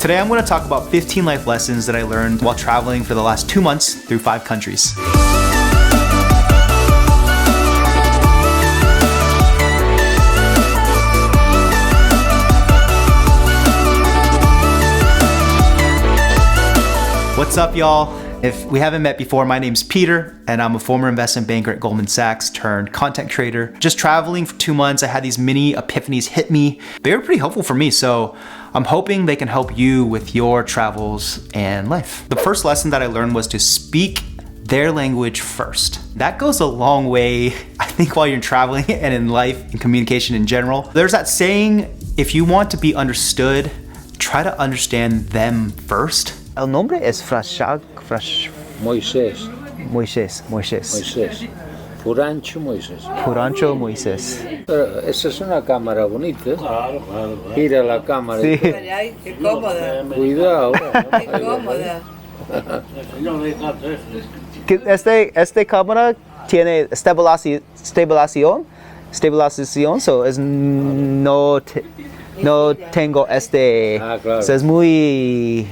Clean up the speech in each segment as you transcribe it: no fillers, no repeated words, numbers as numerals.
Today I'm going to talk about 15 life lessons that I learned while traveling for the last 2 months through 5 countries. What's up, y'all? If we haven't met before, my name's Peter, and I'm a former investment banker at Goldman Sachs turned content creator. Just traveling for 2 months, I had these mini epiphanies hit me. They were pretty helpful for me, so I'm hoping they can help you with your travels and life. The first lesson that I learned was to speak their language first. That goes a long way, I think, while you're traveling and in life and communication in general. There's that saying, if you want to be understood, try to understand them first. El nombre es Moisés. Moisés. Purancho Moisés. Purancho Moisés. Esa es una cámara bonita. Gira la cámara. Sí. Ay, qué cómoda. Cuidado. Qué cómoda. Este cámara tiene estabilización, so es no tengo este, claro. So es muy.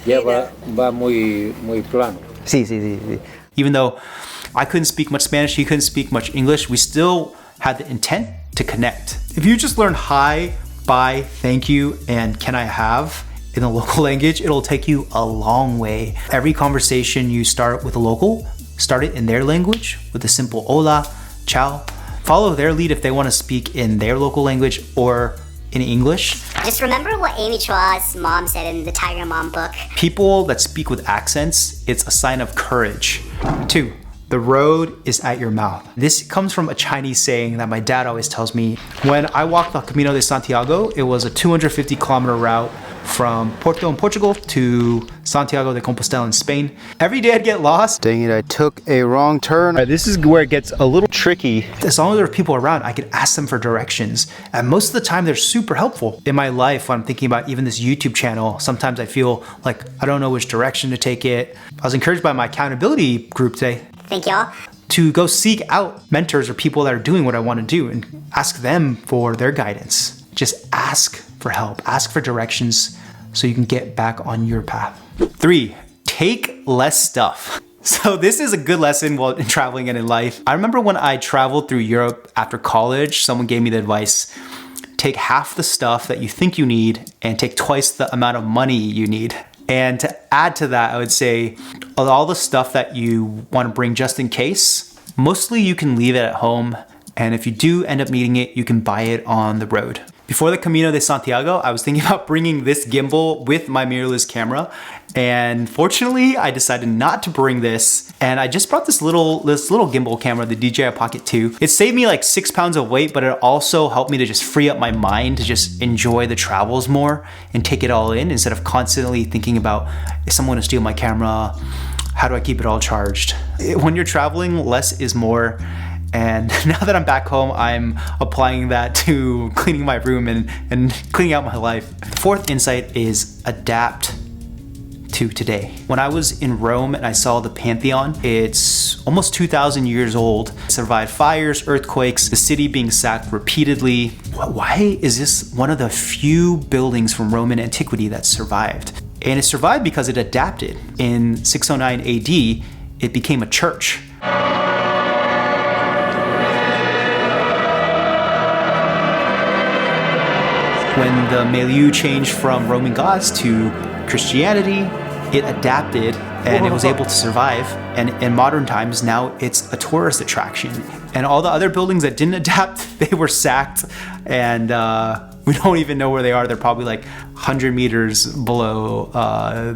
Ya va muy plano. Sí. Even though I couldn't speak much Spanish, he couldn't speak much English, we still had the intent to connect. If you just learn hi, bye, thank you, and can I have in the local language, it'll take you a long way. Every conversation you start with a local, start it in their language with a simple hola, ciao. Follow their lead if they want to speak in their local language or in English. Just remember what Amy Chua's mom said in the Tiger Mom book. People that speak with accents, it's a sign of courage. 2, the road is at your mouth. This comes from a Chinese saying that my dad always tells me. When I walked the Camino de Santiago, it was a 250-kilometer route from Porto in Portugal to Santiago de Compostela in Spain. Every day I'd get lost. Dang it, I took a wrong turn. This is where it gets a little tricky. As long as there are people around, I could ask them for directions. And most of the time, they're super helpful. In my life, when I'm thinking about even this YouTube channel, sometimes I feel like I don't know which direction to take it. I was encouraged by my accountability group today. Thank y'all. To go seek out mentors or people that are doing what I want to do and ask them for their guidance. Just ask for help, ask for directions so you can get back on your path. 3, take less stuff. So this is a good lesson while traveling and in life. I remember when I traveled through Europe after college, someone gave me the advice, take half the stuff that you think you need and take twice the amount of money you need. And to add to that, I would say all the stuff that you want to bring just in case, mostly you can leave it at home. And if you do end up needing it, you can buy it on the road. Before the Camino de Santiago, I was thinking about bringing this gimbal with my mirrorless camera. And fortunately, I decided not to bring this. And I just brought this little gimbal camera, the DJI Pocket 2. It saved me like 6 pounds of weight, but it also helped me to just free up my mind to just enjoy the travels more and take it all in instead of constantly thinking about, is someone gonna steal my camera? How do I keep it all charged? When you're traveling, less is more. And now that I'm back home, I'm applying that to cleaning my room and cleaning out my life. The 4th insight is adapt to today. When I was in Rome and I saw the Pantheon, it's almost 2,000 years old. It survived fires, earthquakes, the city being sacked repeatedly. Why is this one of the few buildings from Roman antiquity that survived? And it survived because it adapted. In 609 AD, it became a church. When the milieu changed from Roman gods to Christianity, it adapted and it was able to survive. And in modern times, now it's a tourist attraction. And all the other buildings that didn't adapt, they were sacked and we don't even know where they are. They're probably like 100 meters below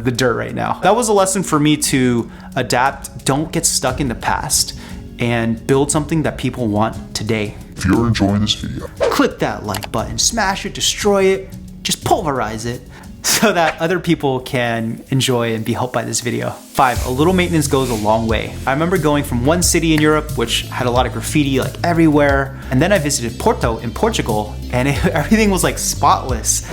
the dirt right now. That was a lesson for me to adapt. Don't get stuck in the past and build something that people want today. If you're enjoying this video, click that like button, smash it, destroy it, just pulverize it so that other people can enjoy and be helped by this video. 5, a little maintenance goes a long way. I remember going from one city in Europe, which had a lot of graffiti like everywhere. And then I visited Porto in Portugal and everything was like spotless.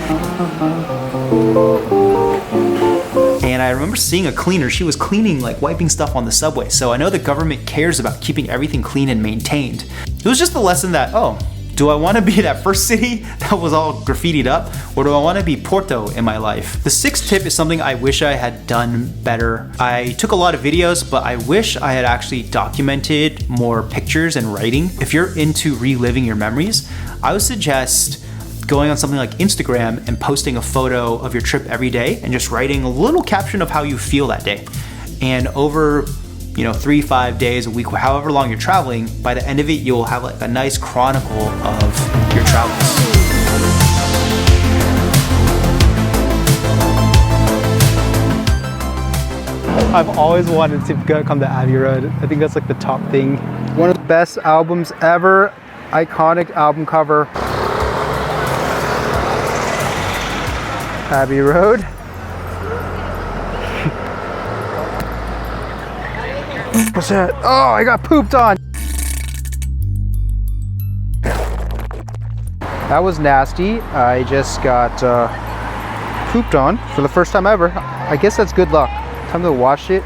And I remember seeing a cleaner, she was cleaning, like wiping stuff on the subway. So I know the government cares about keeping everything clean and maintained. It was just a lesson that, oh, Do I want to be that first city that was all graffitied up, or do I want to be Porto in my life? The sixth tip is something I wish I had done better. I took a lot of videos, but I wish I had actually documented more pictures and writing. If you're into reliving your memories, I would suggest going on something like Instagram and posting a photo of your trip every day and just writing a little caption of how you feel that day. And over 3, 5 days, a week, however long you're traveling, by the end of it, you'll have like a nice chronicle of your travels. I've always wanted to come to Abbey Road. I think that's like the top thing. One of the best albums ever. Iconic album cover. Abbey Road. What's that? Oh, I got pooped on. That was nasty. I just got pooped on for the first time ever. I guess that's good luck. Time to wash it.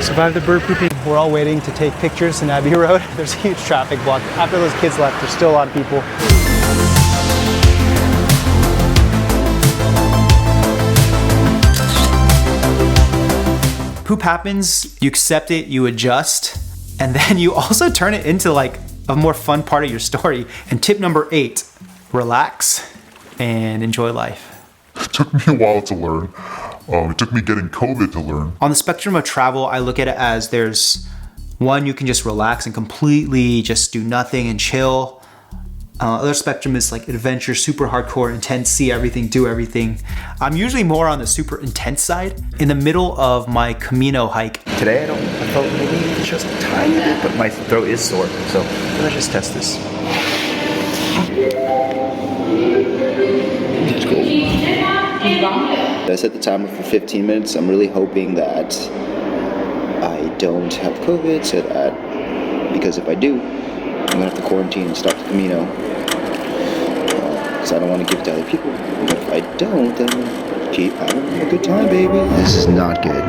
Survived the bird pooping. We're all waiting to take pictures in Abbey Road. There's a huge traffic block. After those kids left, there's still a lot of people. Poop happens, you accept it, you adjust, and then you also turn it into like a more fun part of your story. And tip number 8, relax and enjoy life. It took me a while to learn. It took me getting COVID to learn. On the spectrum of travel, I look at it as there's one, you can just relax and completely just do nothing and chill. Other spectrum is like adventure, super hardcore, intense, see everything, do everything. I'm usually more on the super intense side. In the middle of my Camino hike. Today I felt maybe just a tiny bit, but my throat is sore. So let's just test this. It's cool. I set the timer for 15 minutes. I'm really hoping that I don't have COVID, so that, because if I do, I'm gonna have to quarantine and stop the Camino. Because I don't want to give it to other people. And if I don't, then keep having a good time, baby. This is not good.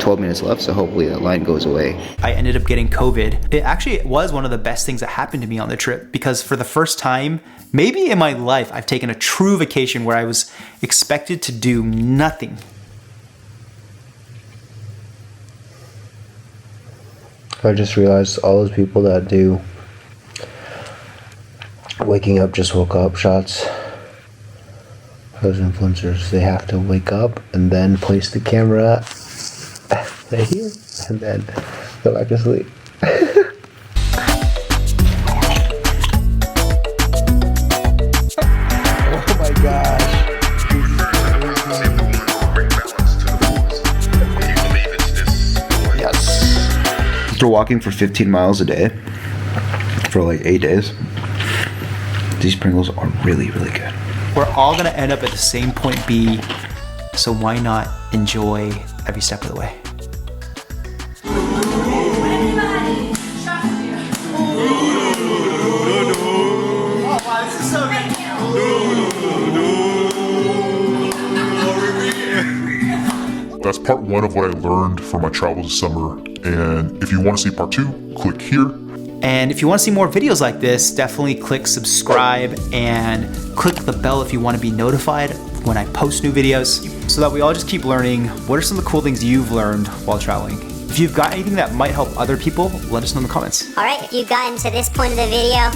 12 minutes left, so hopefully that line goes away. I ended up getting COVID. It actually was one of the best things that happened to me on the trip, because for the first time, maybe in my life, I've taken a true vacation where I was expected to do nothing. I just realized all those people that do waking up, just woke up shots, those influencers, they have to wake up and then place the camera right here and then go back to sleep. Oh my gosh. After walking for 15 miles a day for like 8 days, these Pringles are really, really good. We're all gonna end up at the same point B, so why not enjoy every step of the way? That's part 1 of what I learned from my travels this summer. And if you want to see part 2, click here. And if you want to see more videos like this, definitely click subscribe and click the bell if you want to be notified when I post new videos, so that we all just keep learning. What are some of the cool things you've learned while traveling? If you've got anything that might help other people, let us know in the comments. All right, if you've gotten to this point of the video,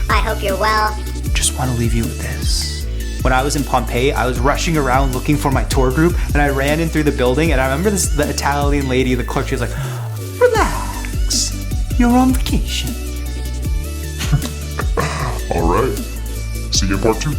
I hope you're well. Just want to leave you with this. When I was in Pompeii, I was rushing around looking for my tour group, and I ran in through the building, and I remember the Italian lady, the clerk, she was like, relax, you're on vacation. All right, see you in part 2.